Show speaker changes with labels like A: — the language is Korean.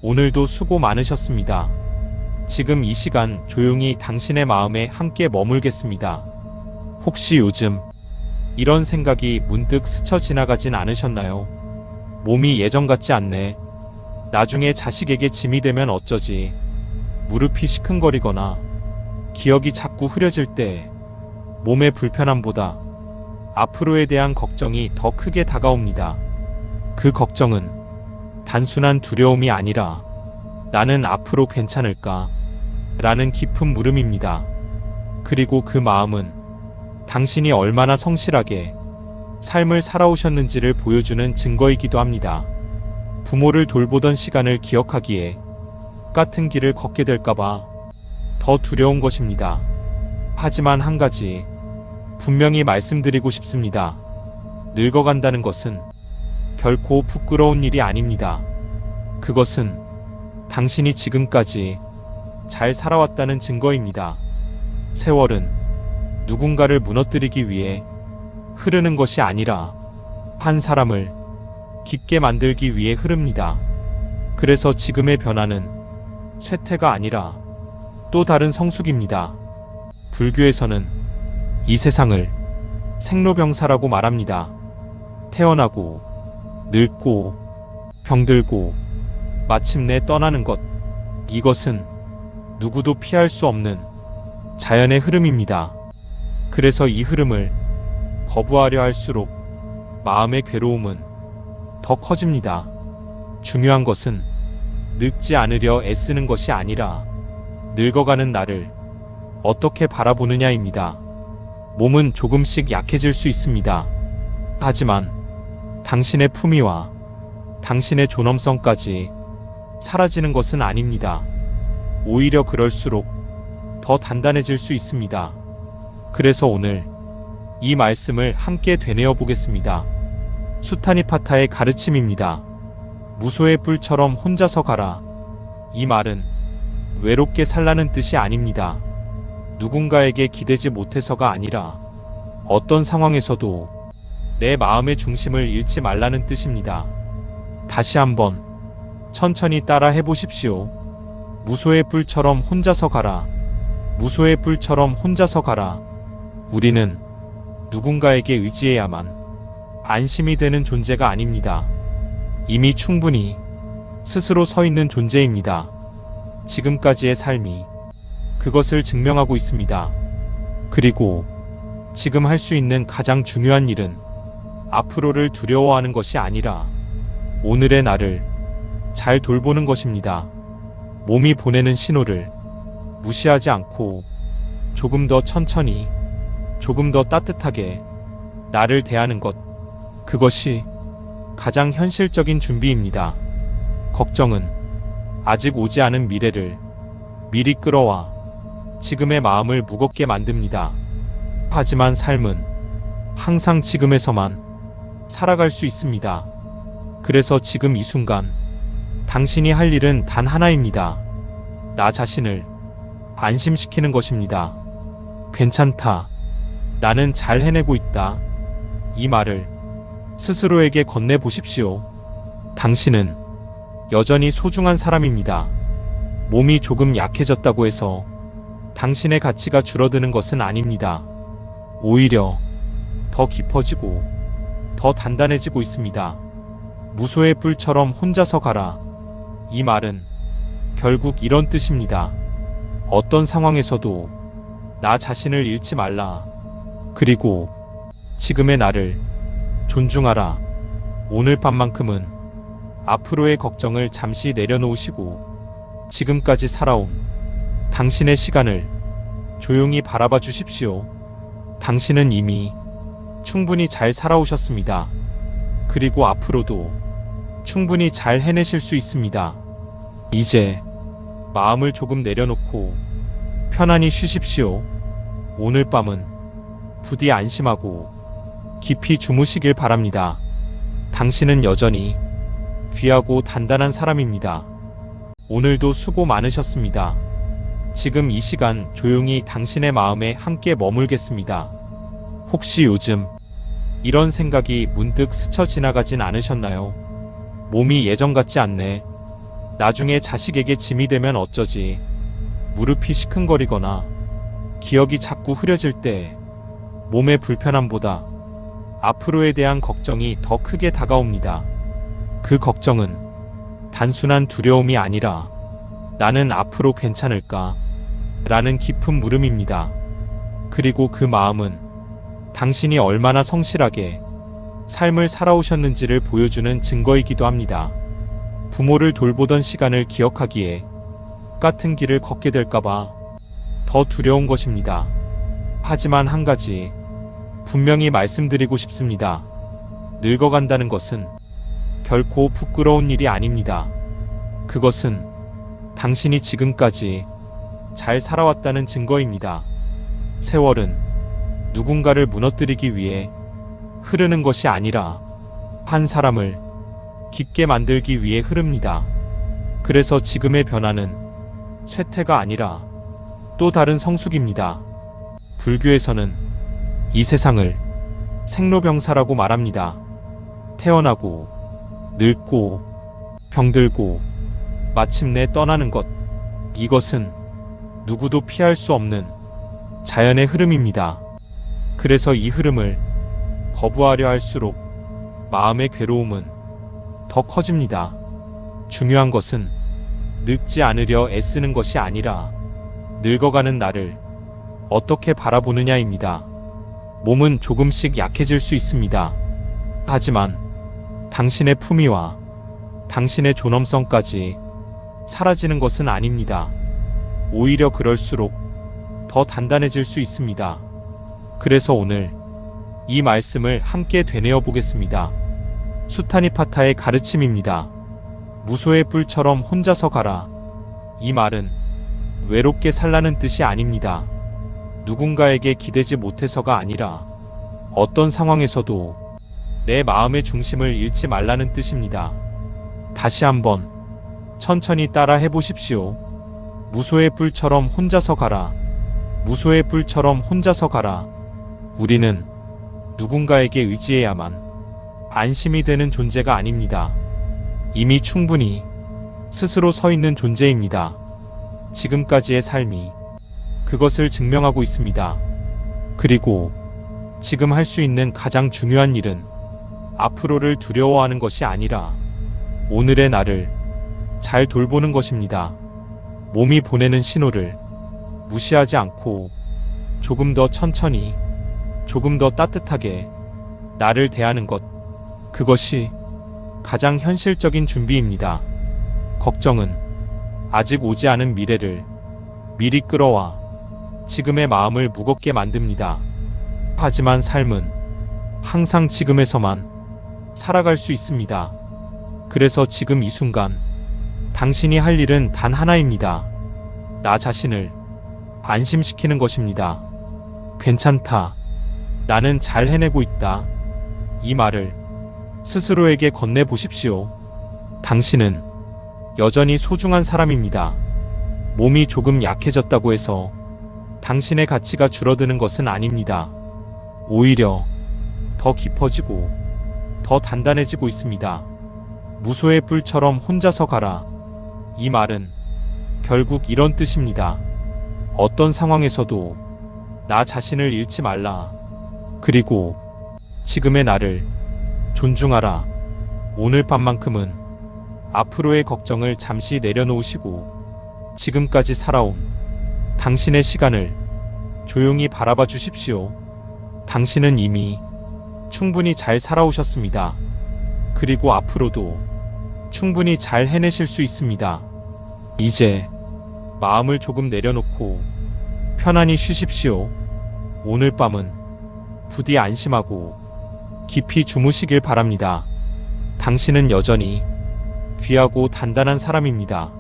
A: 오늘도 수고 많으셨습니다. 지금 이 시간 조용히 당신의 마음에 함께 머물겠습니다. 혹시 요즘 이런 생각이 문득 스쳐 지나가진 않으셨나요? 몸이 예전 같지 않네. 나중에 자식에게 짐이 되면 어쩌지? 무릎이 시큰거리거나 기억이 자꾸 흐려질 때 몸의 불편함보다 앞으로에 대한 걱정이 더 크게 다가옵니다. 그 걱정은 단순한 두려움이 아니라 나는 앞으로 괜찮을까? 라는 깊은 물음입니다. 그리고 그 마음은 당신이 얼마나 성실하게 삶을 살아오셨는지를 보여주는 증거이기도 합니다. 부모를 돌보던 시간을 기억하기에 똑같은 길을 걷게 될까봐 더 두려운 것입니다. 하지만 한 가지 분명히 말씀드리고 싶습니다. 늙어간다는 것은 결코 부끄러운 일이 아닙니다. 그것은 당신이 지금까지 잘 살아왔다는 증거입니다. 세월은 누군가를 무너뜨리기 위해 흐르는 것이 아니라 한 사람을 깊게 만들기 위해 흐릅니다. 그래서 지금의 변화는 쇠퇴가 아니라 또 다른 성숙입니다. 불교에서는 이 세상을 생로병사라고 말합니다. 태어나고 늙고 병들고 마침내 떠나는 것, 이것은 누구도 피할 수 없는 자연의 흐름입니다. 그래서 이 흐름을 거부하려 할수록 마음의 괴로움은 더 커집니다. 중요한 것은 늙지 않으려 애쓰는 것이 아니라 늙어가는 나를 어떻게 바라보느냐입니다. 몸은 조금씩 약해질 수 있습니다. 하지만 당신의 품위와 당신의 존엄성까지 사라지는 것은 아닙니다. 오히려 그럴수록 더 단단해질 수 있습니다. 그래서 오늘 이 말씀을 함께 되뇌어 보겠습니다. 수타니파타의 가르침입니다. 무소의 뿔처럼 혼자서 가라. 이 말은 외롭게 살라는 뜻이 아닙니다. 누군가에게 기대지 못해서가 아니라 어떤 상황에서도 내 마음의 중심을 잃지 말라는 뜻입니다. 다시 한번 천천히 따라 해보십시오. 무소의 뿔처럼 혼자서 가라. 무소의 뿔처럼 혼자서 가라. 우리는 누군가에게 의지해야만 안심이 되는 존재가 아닙니다. 이미 충분히 스스로 서 있는 존재입니다. 지금까지의 삶이 그것을 증명하고 있습니다. 그리고 지금 할 수 있는 가장 중요한 일은 앞으로를 두려워하는 것이 아니라 오늘의 나를 잘 돌보는 것입니다. 몸이 보내는 신호를 무시하지 않고 조금 더 천천히, 조금 더 따뜻하게 나를 대하는 것, 그것이 가장 현실적인 준비입니다. 걱정은 아직 오지 않은 미래를 미리 끌어와 지금의 마음을 무겁게 만듭니다. 하지만 삶은 항상 지금에서만 살아갈 수 있습니다. 그래서 지금 이 순간 당신이 할 일은 단 하나입니다. 나 자신을 안심시키는 것입니다. 괜찮다. 나는 잘 해내고 있다. 이 말을 스스로에게 건네보십시오. 당신은 여전히 소중한 사람입니다. 몸이 조금 약해졌다고 해서 당신의 가치가 줄어드는 것은 아닙니다. 오히려 더 깊어지고 더 단단해지고 있습니다. 무소의 뿔처럼 혼자서 가라. 이 말은 결국 이런 뜻입니다. 어떤 상황에서도 나 자신을 잃지 말라. 그리고 지금의 나를 존중하라. 오늘 밤만큼은 앞으로의 걱정을 잠시 내려놓으시고 지금까지 살아온 당신의 시간을 조용히 바라봐 주십시오. 당신은 이미 충분히 잘 살아오셨습니다. 그리고 앞으로도 충분히 잘 해내실 수 있습니다. 이제 마음을 조금 내려놓고 편안히 쉬십시오. 오늘 밤은 부디 안심하고 깊이 주무시길 바랍니다. 당신은 여전히 귀하고 단단한 사람입니다. 오늘도 수고 많으셨습니다. 지금 이 시간 조용히 당신의 마음에 함께 머물겠습니다. 혹시 요즘 이런 생각이 문득 스쳐 지나가진 않으셨나요? 몸이 예전 같지 않네. 나중에 자식에게 짐이 되면 어쩌지. 무릎이 시큰거리거나 기억이 자꾸 흐려질 때 몸의 불편함보다 앞으로에 대한 걱정이 더 크게 다가옵니다. 그 걱정은 단순한 두려움이 아니라 나는 앞으로 괜찮을까? 라는 깊은 물음입니다. 그리고 그 마음은 당신이 얼마나 성실하게 삶을 살아오셨는지를 보여주는 증거이기도 합니다. 부모를 돌보던 시간을 기억하기에 같은 길을 걷게 될까봐 더 두려운 것입니다. 하지만 한 가지 분명히 말씀드리고 싶습니다. 늙어간다는 것은 결코 부끄러운 일이 아닙니다. 그것은 당신이 지금까지 잘 살아왔다는 증거입니다. 세월은 누군가를 무너뜨리기 위해 흐르는 것이 아니라 한 사람을 깊게 만들기 위해 흐릅니다. 그래서 지금의 변화는 쇠퇴가 아니라 또 다른 성숙입니다. 불교에서는 이 세상을 생로병사라고 말합니다. 태어나고 늙고 병들고 마침내 떠나는 것. 이것은 누구도 피할 수 없는 자연의 흐름입니다. 그래서 이 흐름을 거부하려 할수록 마음의 괴로움은 더 커집니다. 중요한 것은 늙지 않으려 애쓰는 것이 아니라 늙어가는 나를 어떻게 바라보느냐입니다. 몸은 조금씩 약해질 수 있습니다. 하지만 당신의 품위와 당신의 존엄성까지 사라지는 것은 아닙니다. 오히려 그럴수록 더 단단해질 수 있습니다. 그래서 오늘 이 말씀을 함께 되뇌어 보겠습니다. 수타니파타의 가르침입니다. 무소의 뿔처럼 혼자서 가라. 이 말은 외롭게 살라는 뜻이 아닙니다. 누군가에게 기대지 못해서가 아니라 어떤 상황에서도 내 마음의 중심을 잃지 말라는 뜻입니다. 다시 한번 천천히 따라 해보십시오. 무소의 뿔처럼 혼자서 가라. 무소의 뿔처럼 혼자서 가라. 우리는 누군가에게 의지해야만 안심이 되는 존재가 아닙니다. 이미 충분히 스스로 서 있는 존재입니다. 지금까지의 삶이 그것을 증명하고 있습니다. 그리고 지금 할 수 있는 가장 중요한 일은 앞으로를 두려워하는 것이 아니라 오늘의 나를 잘 돌보는 것입니다. 몸이 보내는 신호를 무시하지 않고 조금 더 천천히, 조금 더 따뜻하게 나를 대하는 것. 그것이 가장 현실적인 준비입니다. 걱정은 아직 오지 않은 미래를 미리 끌어와 지금의 마음을 무겁게 만듭니다. 하지만 삶은 항상 지금에서만 살아갈 수 있습니다. 그래서 지금 이 순간 당신이 할 일은 단 하나입니다. 나 자신을 안심시키는 것입니다. 괜찮다. 나는 잘 해내고 있다. 이 말을 스스로에게 건네보십시오. 당신은 여전히 소중한 사람입니다. 몸이 조금 약해졌다고 해서 당신의 가치가 줄어드는 것은 아닙니다. 오히려 더 깊어지고 더 단단해지고 있습니다. 무소의 뿔처럼 혼자서 가라. 이 말은 결국 이런 뜻입니다. 어떤 상황에서도 나 자신을 잃지 말라. 그리고 지금의 나를 존중하라. 오늘 밤만큼은 앞으로의 걱정을 잠시 내려놓으시고 지금까지 살아온 당신의 시간을 조용히 바라봐 주십시오. 당신은 이미 충분히 잘 살아오셨습니다. 그리고 앞으로도 충분히 잘 해내실 수 있습니다. 이제 마음을 조금 내려놓고 편안히 쉬십시오. 오늘 밤은 부디 안심하고 깊이 주무시길 바랍니다. 당신은 여전히 귀하고 단단한 사람입니다.